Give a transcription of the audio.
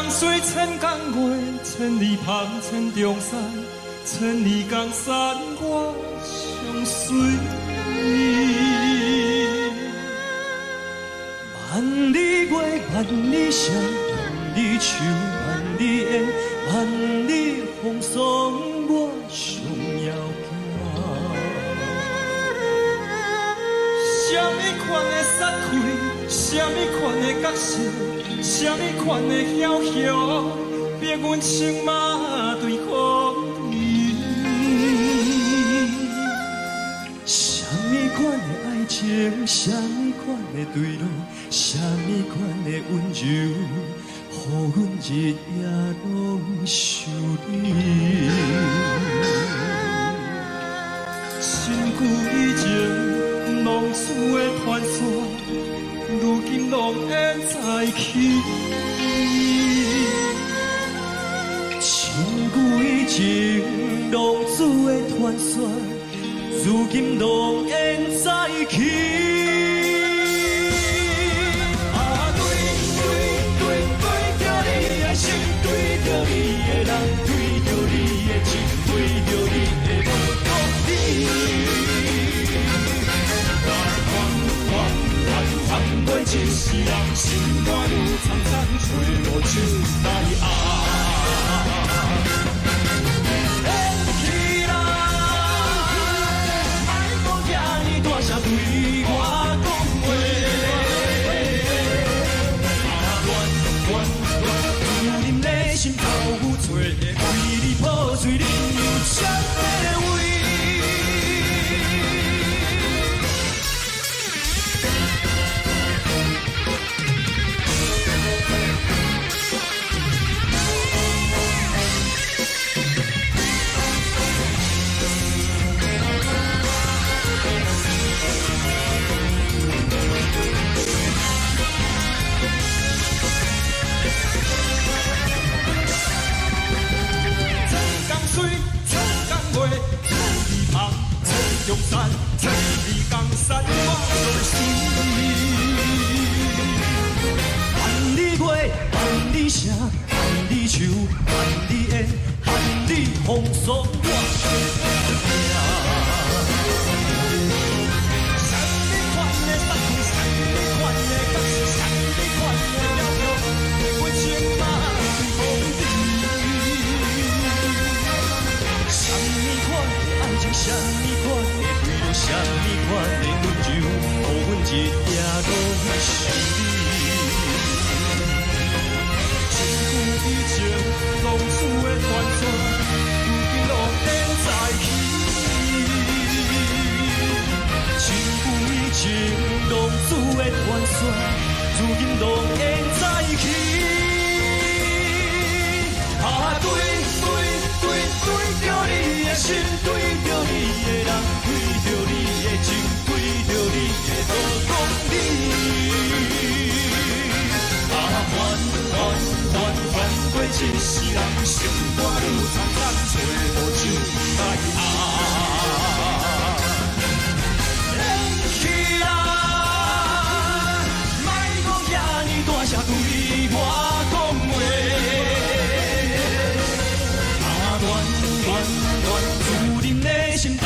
江水，千江月，千里旁，千重山，千里江山我相随你。万里月，万里香，万里树，万里烟，万里风霜我上要行。什么款的杀气，什么款的角色，什么款的晓晓，逼阮情马对风雨。什么款的爱情，什么款的对路，什么款的温柔，予阮日夜拢想你。身躯以前浪子的传说，如今拢会再起。身躯以前浪子的传说，如今拢会再起。心对着你的人，对着你的情，对着你的无道理。换过一世人，心肝愈苍苍，找无手来压。起来，莫搁遐尼大声对我讲话。心头有罪，为你破碎，你又谁会为？用山，千里江山我相随。万里月，万里城，万里树，万里烟，万里风霜我相什么款的杀气，什么款的角色，什么款的了了，我情马对风雨。什么款的爱情，什么款？什么款的温柔，予阮日夜拢想你。身躯以前浪子的传说，如今拢会再起。身躯以前浪子的传说，如今拢会再起。对着你的心，对着你的人，对着你的情，对着你的无讲理。还过一世人，心肝愈苍苍，找无手来压。起来，莫搁遐尼大声对我讲话。主人的心头